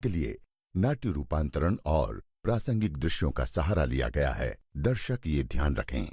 के लिए नाट्य रूपांतरण और प्रासंगिक दृश्यों का सहारा लिया गया है। दर्शक ये ध्यान रखें।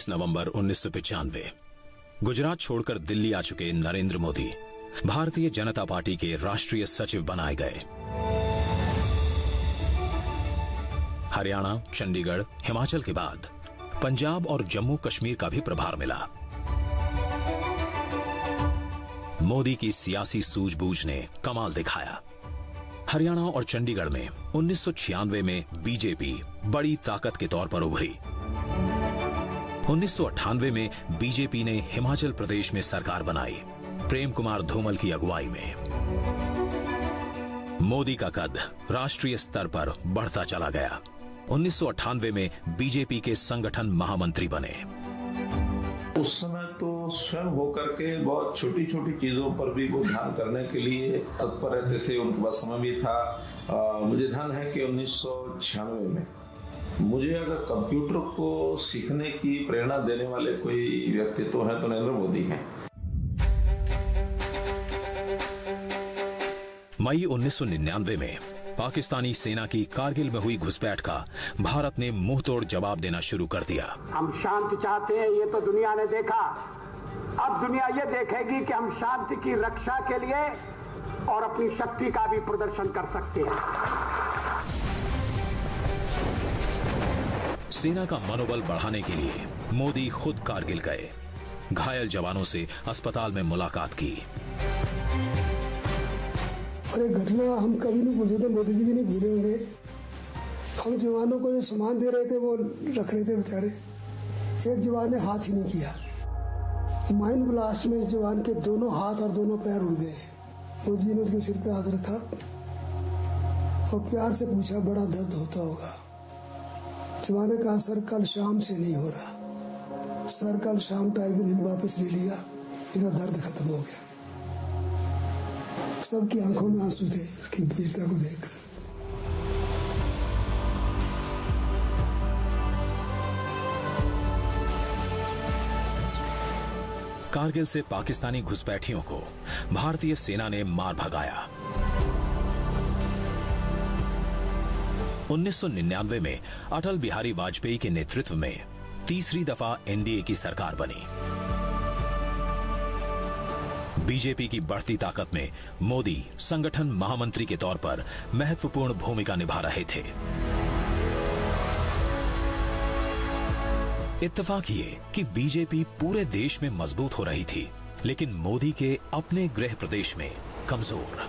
नवंबर 1995 गुजरात छोड़कर दिल्ली आ चुके नरेंद्र मोदी भारतीय जनता पार्टी के राष्ट्रीय सचिव बनाए गए। हरियाणा, चंडीगढ़, हिमाचल के बाद पंजाब और जम्मू कश्मीर का भी प्रभार मिला। मोदी की सियासी सूझबूझ ने कमाल दिखाया। हरियाणा और चंडीगढ़ में 1996 में बीजेपी बड़ी ताकत के तौर पर उभरी। 1998 में बीजेपी ने हिमाचल प्रदेश में सरकार बनाई, प्रेम कुमार धूमल की अगुवाई में। मोदी का कद राष्ट्रीय स्तर पर बढ़ता चला गया। 1998 में बीजेपी के संगठन महामंत्री बने। उस समय तो स्वयं होकर के बहुत छोटी छोटी चीजों पर भी वो ध्यान करने के लिए तत्पर रहते थे। उनके पास समय भी था। मुझे ध्यान है कि 1996 में मुझे अगर कंप्यूटर को सीखने की प्रेरणा देने वाले कोई व्यक्तित्व तो है तो नरेंद्र मोदी हैं। मई 1999 में पाकिस्तानी सेना की कारगिल में हुई घुसपैठ का भारत ने मुंहतोड़ जवाब देना शुरू कर दिया। हम शांति चाहते हैं, ये तो दुनिया ने देखा। अब दुनिया ये देखेगी कि हम शांति की रक्षा के लिए और अपनी शक्ति का भी प्रदर्शन कर सकते हैं। सेना का मनोबल बढ़ाने के लिए मोदी खुद कारगिल गए, घायल जवानों से अस्पताल में मुलाकात की। और एक घटना हम कभी नहीं भूल सकते, मोदी जी भी नहीं भूले होंगे। हम जवानों को जो सामान दे रहे थे वो रख रहे थे बेचारे, एक जवान ने हाथ ही नहीं किया। माइन ब्लास्ट में इस जवान के दोनों हाथ और दोनों पैर उड़ गए। मोदी जी ने उसके सिर पे हाथ रखा और प्यार से पूछा, बड़ा दर्द होता होगा। जवान ने कहा, सर कल शाम से नहीं हो रहा, सर कल शाम टाइगर हिल वापस ले लिया, मेरा दर्द खत्म हो गया। सबकी आंखों में आंसू थे उसकी वीरता को देखकर। कारगिल से पाकिस्तानी घुसपैठियों को भारतीय सेना ने मार भगाया। 1999 में अटल बिहारी वाजपेयी के नेतृत्व में तीसरी दफा एनडीए की सरकार बनी। बीजेपी की बढ़ती ताकत में मोदी संगठन महामंत्री के तौर पर महत्वपूर्ण भूमिका निभा रहे थे। इत्तेफाक ये कि बीजेपी पूरे देश में मजबूत हो रही थी, लेकिन मोदी के अपने गृह प्रदेश में कमजोर।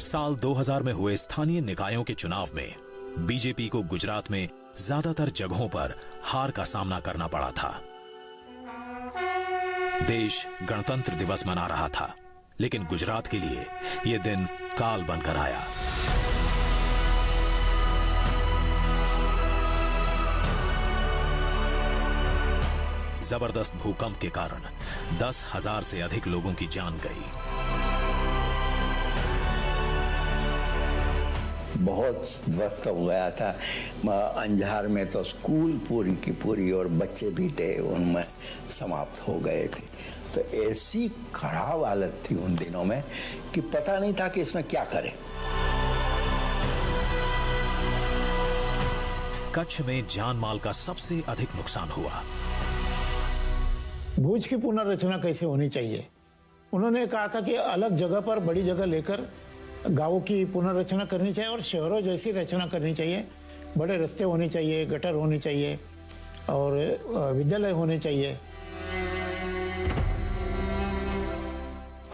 साल 2000 में हुए स्थानीय निकायों के चुनाव में बीजेपी को गुजरात में ज्यादातर जगहों पर हार का सामना करना पड़ा था। देश गणतंत्र दिवस मना रहा था, लेकिन गुजरात के लिए यह दिन काल बनकर आया। जबरदस्त भूकंप के कारण 10,000 से अधिक लोगों की जान गई। बहुत ध्वस्त हो गया था। अंजार में तो स्कूल पूरी की पूरी और बच्चे भी थे उनमें समाप्त हो गए थे। तो ऐसी खराब हालत थी उन दिनों में कि पता नहीं था कि इसमें क्या करें। कच्छ में जान माल का सबसे अधिक नुकसान हुआ। भुज की पुनर्रचना कैसे होनी चाहिए, उन्होंने कहा था कि अलग जगह पर बड़ी जगह लेकर गांवों की पुनर्रचना करनी चाहिए और शहरों जैसी रचना करनी चाहिए। बड़े रास्ते होने चाहिए, गटर होनी चाहिए और विद्यालय होने चाहिए।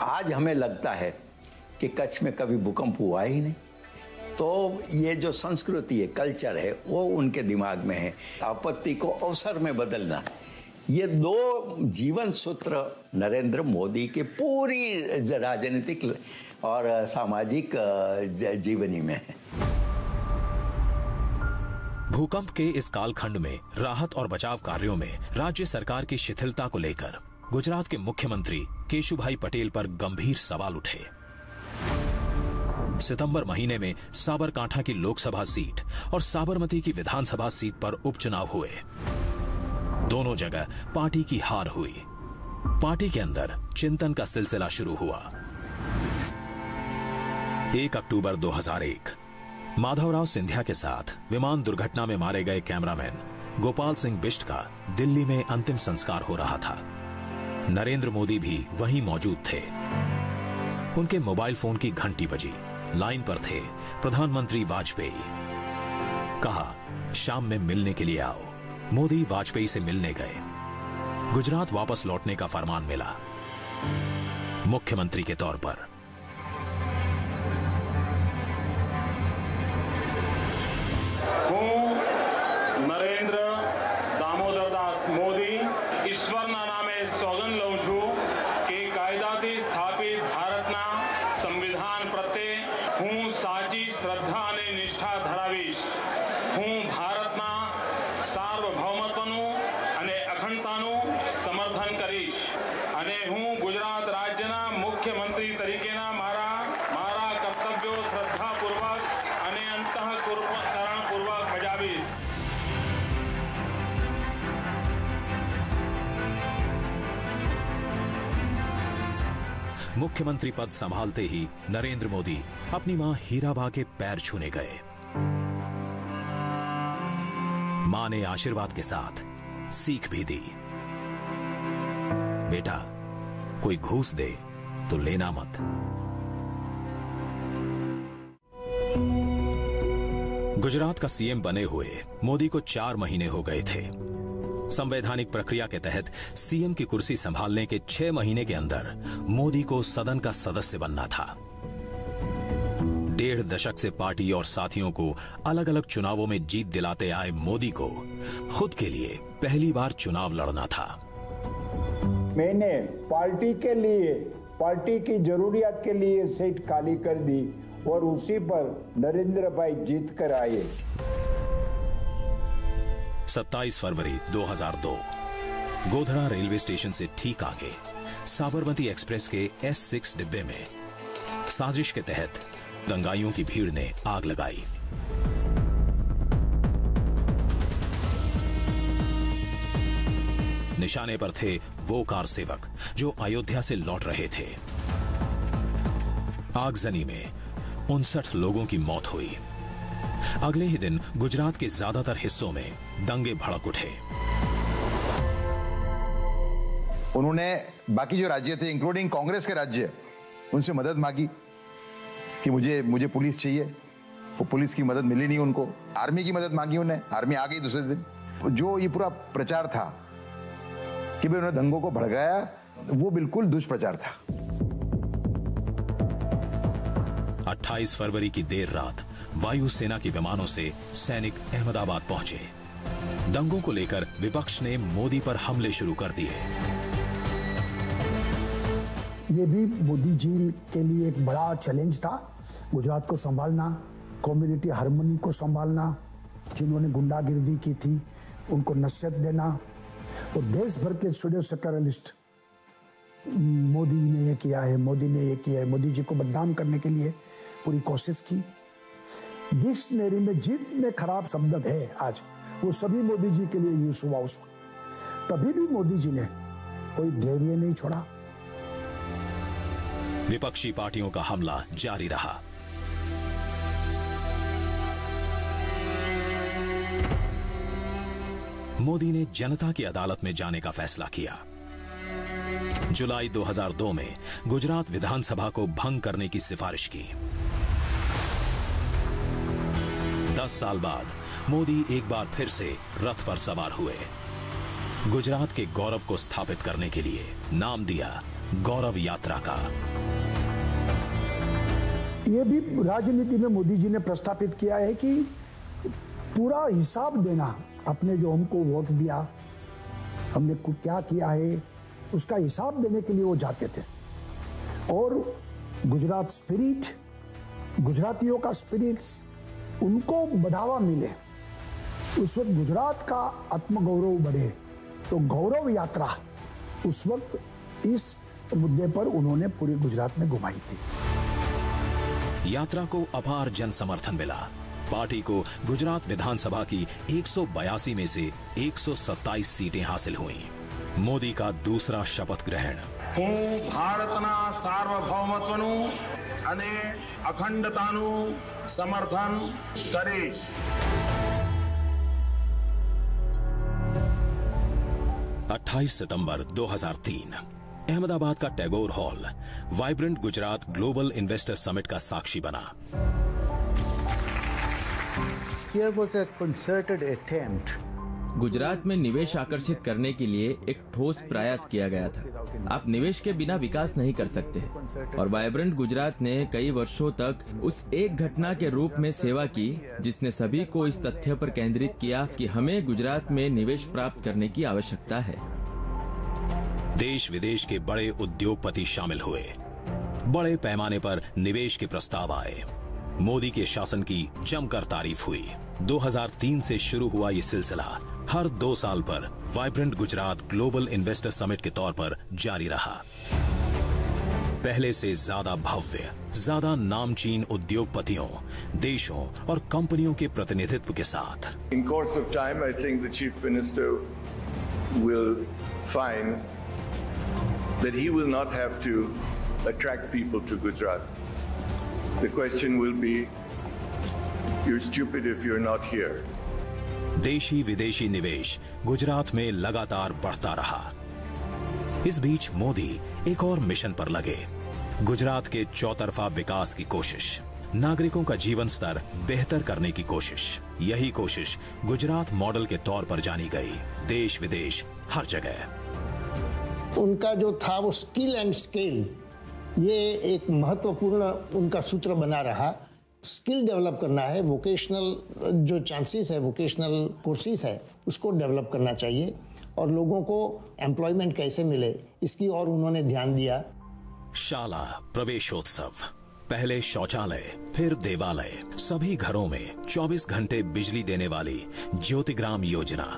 आज हमें लगता है कि कच्छ में कभी भूकंप हुआ ही नहीं, तो ये जो संस्कृति है, कल्चर है, वो उनके दिमाग में है। आपत्ति को अवसर में बदलना, ये दो जीवन सूत्र नरेंद्र मोदी के पूरी राजनीतिक और सामाजिक जीवनी में है। भूकंप के इस कालखंड में राहत और बचाव कार्यों में राज्य सरकार की शिथिलता को लेकर गुजरात के मुख्यमंत्री केशुभाई पटेल पर गंभीर सवाल उठे। सितंबर महीने में साबरकांठा की लोकसभा सीट और साबरमती की विधानसभा सीट पर उपचुनाव हुए। दोनों जगह पार्टी की हार हुई। पार्टी के अंदर चिंतन का सिलसिला शुरू हुआ। 1 अक्टूबर 2001 माधवराव सिंधिया के साथ विमान दुर्घटना में मारे गए कैमरामैन गोपाल सिंह बिष्ट का दिल्ली में अंतिम संस्कार हो रहा था। नरेंद्र मोदी भी वहीं मौजूद थे। उनके मोबाइल फोन की घंटी बजी। लाइन पर थे प्रधानमंत्री वाजपेयी। कहा, शाम में मिलने के लिए आओ। मोदी वाजपेयी से मिलने गए। गुजरात वापस लौटने का फरमान मिला मुख्यमंत्री के तौर पर। નરેન્દ્ર દામોદરદાસ મોદી ઈશ્વરના નામે સોગંદ લઉં છું કે કાયદાથી સ્થાપિત ભારતના સંવિધાન પ્રત્યે હું સાચી શ્રદ્ધા અને નિષ્ઠા ધરાવીશ। હું ભારતના સાર્વભૌમત્વનું અને અખંડતાનું સમર્થન કરીશ અને હું ગુજરાત રાજ્યના મુખ્યમંત્રી તરીકેના મારા કર્તવ્યો શ્રદ્ધાપૂર્વક અને અંતઃકરણપૂર્વક બજાવીશ। मुख्यमंत्री पद संभालते ही नरेंद्र मोदी अपनी मां हीराबा के पैर छूने गए। मां ने आशीर्वाद के साथ सीख भी दी, बेटा कोई घूस दे तो लेना मत। गुजरात का सीएम बने हुए मोदी को 4 महीने हो गए थे। संवैधानिक प्रक्रिया के तहत सीएम की कुर्सी संभालने के 6 महीने के अंदर मोदी को सदन का सदस्य बनना था। 1.5 दशक से पार्टी और साथियों को अलग अलग चुनावों में जीत दिलाते आए मोदी को खुद के लिए पहली बार चुनाव लड़ना था। मैंने पार्टी के लिए, पार्टी की जरूरियात के लिए सीट खाली कर दी और उसी पर नरेंद्र भाई जीत कर आए। 27 फरवरी 2002 गोधरा रेलवे स्टेशन से ठीक आगे साबरमती एक्सप्रेस के S6 डिब्बे में साजिश के तहत दंगाइयों की भीड़ ने आग लगाई। निशाने पर थे वो कार सेवक जो अयोध्या से लौट रहे थे। आगजनी में 59 लोगों की मौत हुई। अगले ही दिन गुजरात के ज्यादातर हिस्सों में दंगे भड़क उठे। उन्होंने बाकी जो राज्य थे, इंक्लूडिंग कांग्रेस के राज्य, उनसे मदद मांगी कि मुझे पुलिस चाहिए। वो पुलिस की मदद मिली नहीं उनको। आर्मी की मदद मांगी उन्हें, आर्मी आ गई दूसरे दिन। जो ये पूरा प्रचार था कि भाई उन्होंने दंगों को भड़काया, वो बिल्कुल दुष्प्रचार था। 28 फरवरी की देर रात वायुसेना के विमानों से सैनिक अहमदाबाद पहुंचे। दंगों को लेकर विपक्ष ने मोदी पर हमले शुरू कर दिए। ये भी मोदी जी के लिए एक बड़ा चैलेंज था, गुजरात को संभालना, कम्युनिटी हार्मनी को संभालना, जिन्होंने गुंडागिर्दी की थी उनको नसीहत देना। और देश भर के सूडो सेक्युलरिस्ट मोदी ने ये किया है, मोदी ने ये किया है, मोदी जी को बदनाम करने के लिए पूरी कोशिश की। डिक्शनरी में जितने खराब शब्द है आज, वो सभी मोदी जी के लिए यूज हुआ उस वक्त। तभी भी मोदी जी ने कोई धैर्य नहीं छोड़ा। विपक्षी पार्टियों का हमला जारी रहा। मोदी ने जनता की अदालत में जाने का फैसला किया। जुलाई 2002 में गुजरात विधानसभा को भंग करने की सिफारिश की। 10 साल बाद मोदी एक बार फिर से रथ पर सवार हुए। गुजरात के गौरव को स्थापित करने के लिए नाम दिया गौरव यात्रा का। ये भी राजनीति में मोदी जी ने प्रस्तापित किया है कि पूरा हिसाब देना, अपने जो हमको वोट दिया, हमने क्या किया है, उसका हिसाब देने के लिए वो जाते थे। और गुजरात स्पिरिट, गुजरातियों का स्पिरिट्स, उनको बढ़ावा मिले, उस वक्त गुजरात का आत्मगौरव बढ़े, तो गौरव यात्रा उस वक्त इस मुद्दे पर उन्होंने पूरे गुजरात में घुमाई थी। यात्रा को अपार जन समर्थन मिला। पार्टी को गुजरात विधानसभा की 182 में से 127 सीटें हासिल हुईं। मोदी का दूसरा शपथ ग्रहण। હું ભારતના સાર્વભૌમત્વનું અને અખંડતાનું સમર્થન કરીશ। 28 सितंबर 2003 अहमदाबाद का Tagore hall vibrant Gujarat global investor summit का साक्षी बना। Here was a concerted attempt. Gujarat में निवेश आकर्षित करने के लिए एक ठोस प्रयास किया गया था। आप निवेश के बिना विकास नहीं कर सकते, और वाइब्रेंट गुजरात ने कई वर्षों तक उस एक घटना के रूप में सेवा की जिसने सभी को इस तथ्य पर केंद्रित किया कि हमें गुजरात में निवेश प्राप्त करने की आवश्यकता है। देश विदेश के बड़े उद्योगपति शामिल हुए। बड़े पैमाने पर निवेश के प्रस्ताव आए। मोदी के शासन की जमकर तारीफ हुई। 2003 से शुरू हुआ ये सिलसिला हर 2 साल पर vibrant Gujarat global investor summit के तौर पर जारी रहा। पहले से ज्यादा भव्य, ज्यादा नामचीन उद्योगपतियों, देशों और कंपनियों के प्रतिनिधित्व के साथ। In course of time, I think the Chief Minister will find that he will not have to attract people to Gujarat. The question will be, you're stupid if you're not here. देशी विदेशी निवेश गुजरात में लगातार बढ़ता रहा। इस बीच मोदी एक और मिशन पर लगे। गुजरात के चौतरफा विकास की कोशिश, नागरिकों का जीवन स्तर बेहतर करने की कोशिश। यही कोशिश गुजरात मॉडल के तौर पर जानी गई। देश विदेश हर जगह उनका जो था वो स्किल एंड स्केल, ये एक महत्वपूर्ण उनका सूत्र बना रहा। स्किल डेवलप करना है, वोकेशनल जो चांसेस है, वोकेशनल कोर्सेज है, उसको डेवलप करना चाहिए, और लोगों को एम्प्लॉयमेंट कैसे मिले इसकी और उन्होंने ध्यान दिया। शाला प्रवेशोत्सव, पहले शौचालय फिर देवालय, सभी घरों में 24 घंटे बिजली देने वाली ज्योतिग्राम योजना।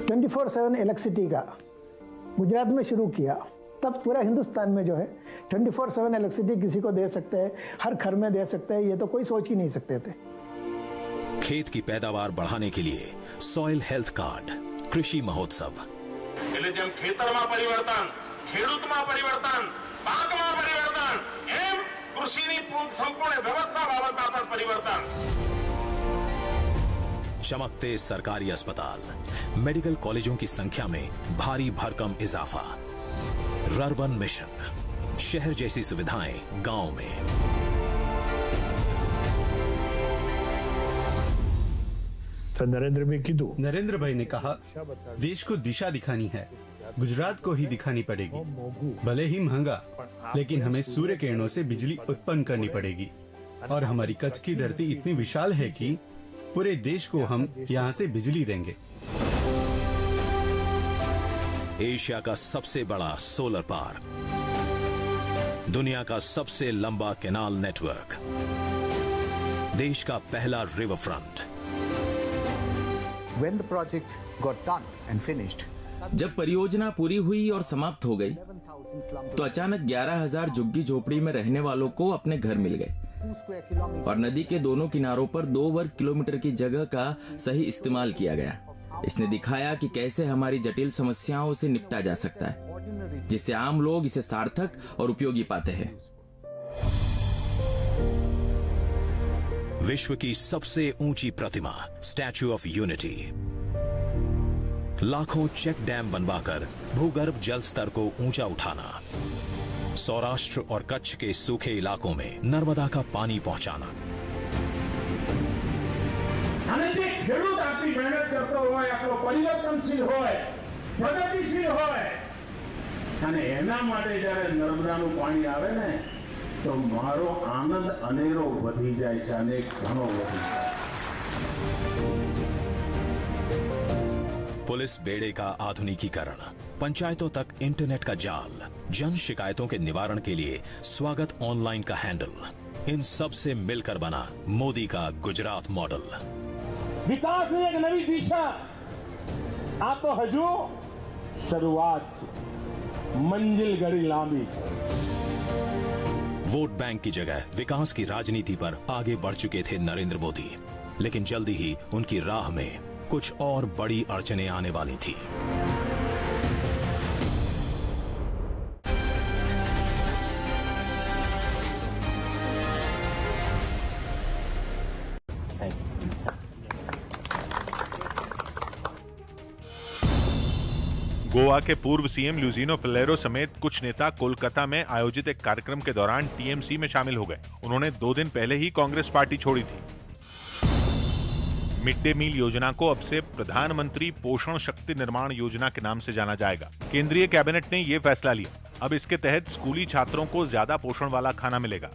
24/7 इलेक्ट्रिसिटी का गुजरात में शुरू किया, तब पूरा हिंदुस्तान में जो है 24/7 इलेक्ट्रिसिटी किसी को दे सकते हैं, हर घर में दे सकते हैं, ये तो कोई सोच ही नहीं सकते थे। खेत की पैदावार बढ़ाने के लिए सॉइल हेल्थ कार्ड, कृषि महोत्सव। એટલે જેમ ખેતરમાં પરિવર્તન, ખેડૂતમાં પરિવર્તન, પાકમાં પરિવર્તન, એમ કૃષિની સંપૂર્ણ વ્યવસ્થા બાબતમાં પણ પરિવર્તન। चमकते सरकारी अस्पताल, मेडिकल कॉलेजों की संख्या में भारी भरकम इजाफा। रर्बन मिशन, शहर जैसी सुविधाएं गांव में। तो नरेंद्र भाई ने कहा, देश को दिशा दिखानी है, गुजरात को ही दिखानी पड़ेगी। भले ही महंगा, लेकिन हमें सूर्य किरणों से बिजली उत्पन्न करनी पड़ेगी, और हमारी कच्छ की धरती इतनी विशाल है कि पूरे देश को हम यहाँ से बिजली देंगे। एशिया का सबसे बड़ा सोलर पार्क, दुनिया का सबसे लंबा कैनाल नेटवर्क, देश का पहला river front. When the project got done and finished, जब परियोजना पूरी हुई और समाप्त हो गई, तो अचानक 11,000 झुग्गी झोपड़ी में रहने वालों को अपने घर मिल गए, और नदी के दोनों किनारों पर 2 वर्ग किलोमीटर की जगह का सही इस्तेमाल किया गया। इसने दिखाया कि कैसे हमारी जटिल समस्याओं से निपटा जा सकता है, जिससे आम लोग इसे सार्थक और उपयोगी पाते हैं। विश्व की सबसे ऊंची प्रतिमा स्टैच्यू ऑफ यूनिटी, लाखों चेक डैम बनवाकर भूगर्भ जल स्तर को ऊंचा उठाना, सौराष्ट्र और कच्छ के सूखे इलाकों में नर्मदा का पानी पहुंचाना। ખેડૂત આટલી મહેનત કરતો હોય, આપણો પરિવર્તનશીલ હોય, પ્રગતિશીલ હોય, અને એના માટે જ્યારે નર્મદાનું પાણી આવે ને તો મારો આનંદ અનેરો વધી જાય છે, અને ઘણો વધી જાય। पुलिस बेड़े का आधुनिकीकरण, पंचायतों तक इंटरनेट का जाल, जन शिकायतों के निवारण के लिए स्वागत ऑनलाइन का हैंडल, इन सब से मिलकर बना मोदी का गुजरात मॉडल। विकास की एक नई दिशा आ तो हजू शुरुआत, मंजिल घड़ी लांबी। वोट बैंक की जगह विकास की राजनीति पर आगे बढ़ चुके थे नरेंद्र मोदी, लेकिन जल्दी ही उनकी राह में कुछ और बड़ी अड़चनें आने वाली थी। गोवा के पूर्व सीएम लुइजिनो फिलेरो समेत कुछ नेता कोलकाता में आयोजित एक कार्यक्रम के दौरान टीएमसी में शामिल हो गए। उन्होंने 2 दिन पहले ही कांग्रेस पार्टी छोड़ी थी। मिड डे मील योजना को अब से प्रधानमंत्री पोषण शक्ति निर्माण योजना के नाम से जाना जाएगा। केंद्रीय कैबिनेट ने यह फैसला लिया। अब इसके तहत स्कूली छात्रों को ज्यादा पोषण वाला खाना मिलेगा।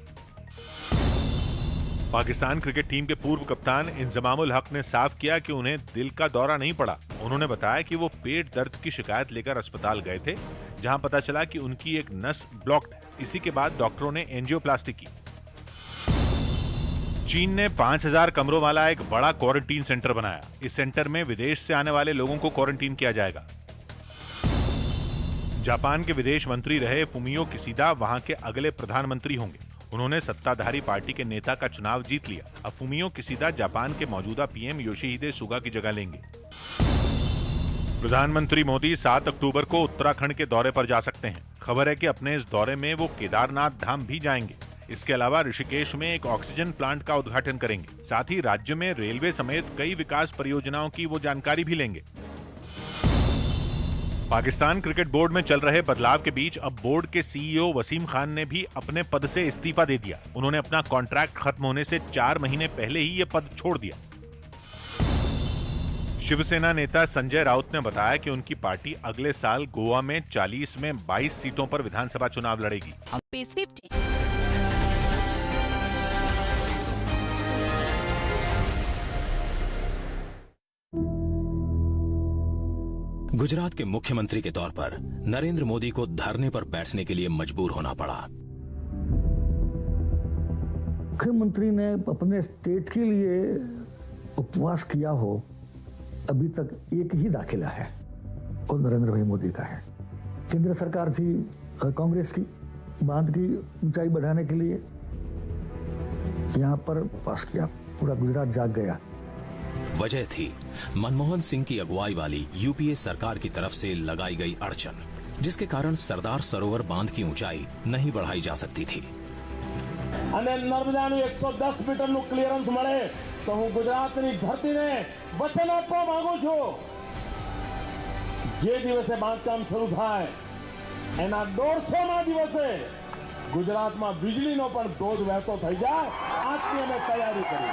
पाकिस्तान क्रिकेट टीम के पूर्व कप्तान इंजमामुल हक ने साफ किया कि उन्हें दिल का दौरा नहीं पड़ा। उन्होंने बताया कि वो पेट दर्द की शिकायत लेकर अस्पताल गए थे, जहां पता चला कि उनकी एक नस ब्लॉक्ड है। इसी के बाद डॉक्टरों ने एंजियोप्लास्टी की। चीन ने 5000 कमरों वाला एक बड़ा क्वारंटीन सेंटर बनाया। इस सेंटर में विदेश से आने वाले लोगों को क्वारंटीन किया जाएगा। जापान के विदेश मंत्री रहे फुमियो किशिदा वहां के अगले प्रधानमंत्री होंगे। उन्होंने सत्ताधारी पार्टी के नेता का चुनाव जीत लिया। अब फुमियो किशिदा जापान के मौजूदा पीएम योशिहिदे सुगा की जगह लेंगे। प्रधानमंत्री मोदी 7 अक्टूबर को उत्तराखंड के दौरे पर जा सकते हैं। खबर है कि अपने इस दौरे में वो केदारनाथ धाम भी जाएंगे। इसके अलावा ऋषिकेश में एक ऑक्सीजन प्लांट का उद्घाटन करेंगे। साथ ही राज्य में रेलवे समेत कई विकास परियोजनाओं की वो जानकारी भी लेंगे। पाकिस्तान क्रिकेट बोर्ड में चल रहे बदलाव के बीच अब बोर्ड के सीईओ वसीम खान ने भी अपने पद से इस्तीफा दे दिया। उन्होंने अपना कॉन्ट्रैक्ट खत्म होने से 4 महीने पहले ही ये पद छोड़ दिया। शिवसेना नेता संजय राउत ने बताया कि उनकी पार्टी अगले साल गोवा में 40 में 22 सीटों पर विधानसभा चुनाव लड़ेगी। गुजरात के मुख्यमंत्री के तौर पर नरेंद्र मोदी को धरने पर बैठने के लिए मजबूर होना पड़ा। मुख्यमंत्री ने अपने स्टेट के लिए उपवास किया हो, अभी तक एक ही दाखिला है और नरेंद्र भाई मोदी का है। केंद्र सरकार थी कांग्रेस की, बांध की ऊंचाई बढ़ाने के लिए यहां पर पास किया। पूरा गुजरात जाग गया। वजह थी मनमोहन सिंह की अगुवाई वाली यूपीए सरकार की तरफ से लगाई गई अड़चन, जिसके कारण सरदार सरोवर बांध की ऊंचाई नहीं बढ़ाई जा सकती थी। नर्मदाનું 110 મીટરનું ક્લિયરન્સ મળે તો હું ગુજરાતની ધરતીને વચન આપવા માંગુ છું, જે દિવસે બાંધકામ શરૂ થાય એના 150મા દિવસે ગુજરાતમાં વીજળીનો પણ ધોધ વહેતો થઈ જાય, આજથી અમે તૈયારી કરી।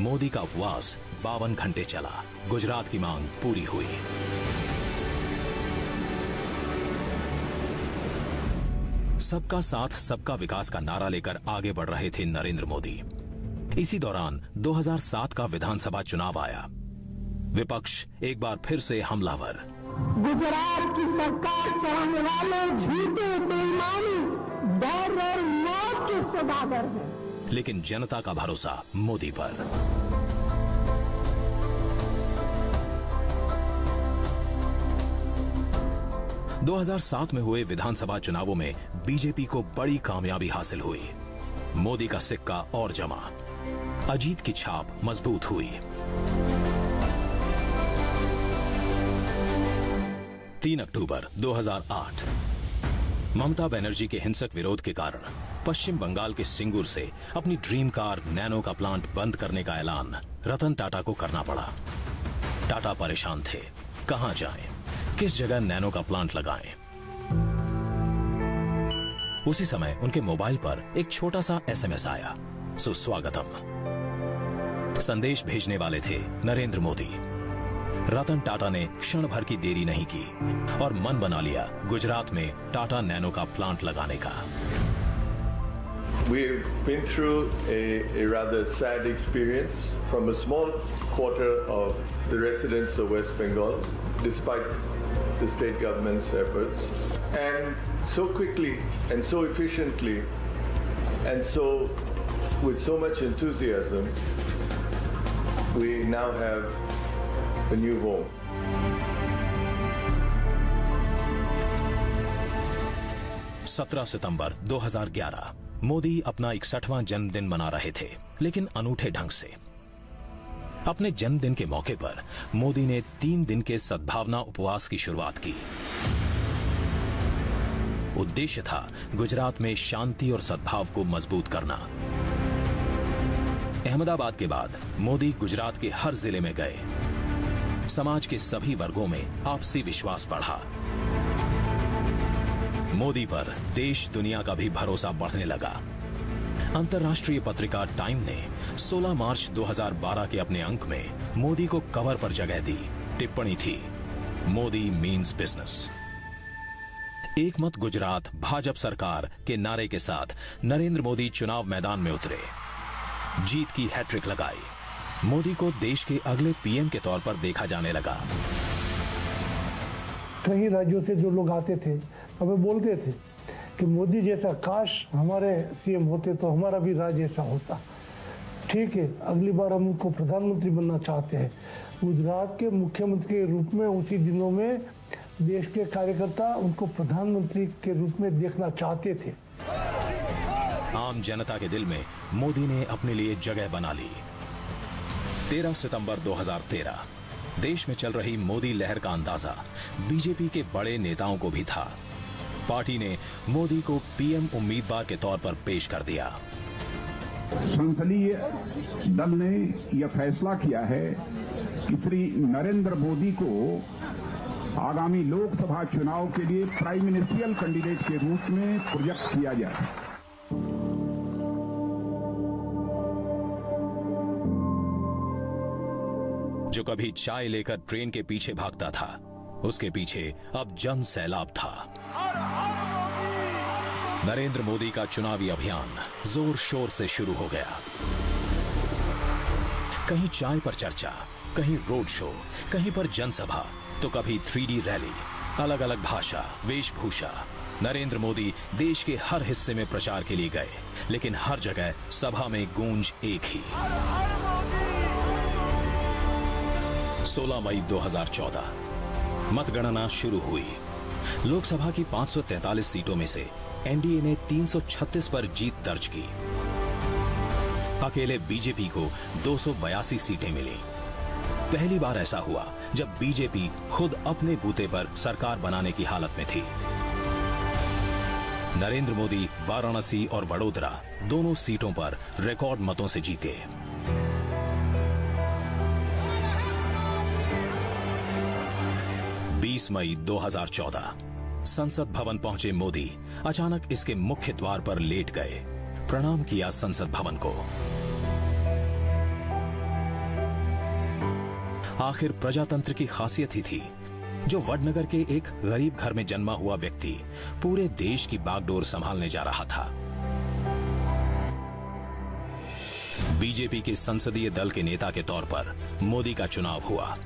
मोदी का उपवास 52 घंटे चला। गुजरात की मांग पूरी हुई। सबका साथ सबका विकास का नारा लेकर आगे बढ़ रहे थे नरेंद्र मोदी। इसी दौरान 2007 का विधानसभा चुनाव आया। विपक्ष एक बार फिर से हमलावर। गुजरात की सरकार चलाने वाले झूठे, बेईमानी, डर और मौत के सौदागर हैं। लेकिन जनता का भरोसा मोदी पर। – 2007 में हुए विधानसभा चुनावों में बीजेपी को बड़ी कामयाबी हासिल हुई। मोदी का सिक्का और जमा। अजीत की छाप मजबूत हुई। 3 अक्टूबर 2008 ममता बनर्जी के हिंसक विरोध के कारण पश्चिम बंगाल के सिंगूर से अपनी ड्रीम कार नैनो का प्लांट बंद करने का ऐलान रतन टाटा को करना पड़ा। टाटा परेशान थे, कहां जाएं, किस जगह नैनो का प्लांट लगाएं। उसी समय उनके मोबाइल पर एक छोटा सा एसएमएस आया, सुस्वागतम। संदेश भेजने वाले थे नरेंद्र मोदी। रतन टाटा ने क्षण भर की देरी नहीं की और मन बना लिया गुजरात में टाटा नैनो का प्लांट लगाने का। We've been through a rather sad experience from a small quarter of the residents of West Bengal, despite the state government's efforts, and so quickly and so efficiently and so with so much enthusiasm, we now have a new home. सितंबर 2011 मोदी अपना 61वां जन्मदिन मना रहे थे, लेकिन अनूठे ढंग से। अपने जन्मदिन के मौके पर मोदी ने 3 दिन के सद्भावना उपवास की शुरुआत की। उद्देश्य था गुजरात में शांति और सद्भाव को मजबूत करना। अहमदाबाद के बाद मोदी गुजरात के हर जिले में गए। समाज के सभी वर्गों में आपसी विश्वास बढ़ा। मोदी पर देश दुनिया का भी भरोसा बढ़ने लगा। अंतर्राष्ट्रीय पत्रिका टाइम ने 16 मार्च 2012 के अपने अंक में मोदी को कवर पर जगह दी। टिप्पणी थी, मोदी मीन्स बिजनेस। एक मत गुजरात भाजपा सरकार के नारे के साथ नरेंद्र मोदी चुनाव मैदान में उतरे, जीत की हैट्रिक लगाई। मोदी को देश के अगले पीएम के तौर पर देखा जाने लगा। कई राज्यों से जो लोग आते थे हमें बोलते थे कि मोदी जैसा काश हमारे सीएम होते तो हमारा भी राज्य ऐसा होता। ठीक है, अगली बार हम उनको प्रधानमंत्री बनना चाहते हैं। गुजरात के मुख्यमंत्री के रूप में उसी दिनों में देश के कार्यकर्ता उनको प्रधानमंत्री के रूप में देखना चाहते थे। आम जनता के दिल में मोदी ने अपने लिए जगह बना ली। 13 सितंबर 2013 देश में चल रही मोदी लहर का अंदाजा बीजेपी के बड़े नेताओं को भी था। पार्टी ने मोदी को पीएम उम्मीदवार के तौर पर पेश कर दिया। संसदीय दल ने यह फैसला किया है कि श्री नरेंद्र मोदी को आगामी लोकसभा चुनाव के लिए प्राइम मिनिस्ट्रियल कैंडिडेट के रूप में प्रोजेक्ट किया जाए। जो कभी चाय लेकर ट्रेन के पीछे भागता था, उसके पीछे अब जन सैलाब था। नरेंद्र मोदी का चुनावी अभियान जोर शोर से शुरू हो गया। कहीं चाय पर चर्चा, कहीं रोड शो, कहीं पर जनसभा, तो कभी 3D रैली, अलग अलग भाषा, वेशभूषा। नरेंद्र मोदी देश के हर हिस्से में प्रचार के लिए गए, लेकिन हर जगह सभा में गूंज एक ही। 16 मई 2014 मतगणना शुरू हुई। लोकसभा की 543 सीटों में से एनडीए ने 336 पर जीत दर्ज की। अकेले बीजेपी को 282 सीटें मिली। पहली बार ऐसा हुआ जब बीजेपी खुद अपने बूते पर सरकार बनाने की हालत में थी। नरेंद्र मोदी वाराणसी और वडोदरा दोनों सीटों पर रिकॉर्ड मतों से जीते। मई 2014 संसद भवन पहुंचे मोदी अचानक इसके मुख्य द्वार पर लेट गए। प्रणाम किया संसद भवन को। आखिर प्रजातंत्र की खासियत ही थी, जो वडनगर के एक गरीब घर में जन्मा हुआ व्यक्ति पूरे देश की बागडोर संभालने जा रहा था। बीजेपी के संसदीय दल के नेता के तौर पर मोदी का चुनाव हुआ।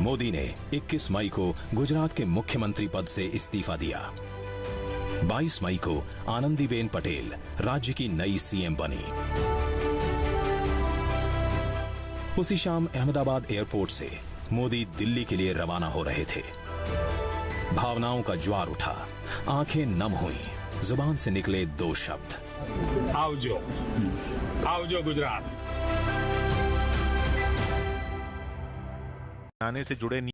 मोदी ने 21 मई को गुजरात के मुख्यमंत्री पद से इस्तीफा दिया। 22 मई को आनंदीबेन पटेल राज्य की नई सीएम बनी। उसी शाम अहमदाबाद एयरपोर्ट से मोदी दिल्ली के लिए रवाना हो रहे थे। भावनाओं का ज्वार उठा, आंखें नम हुई, जुबान से निकले 2 शब्द, आवजो, आवजो गुजरात। आने से जुड़े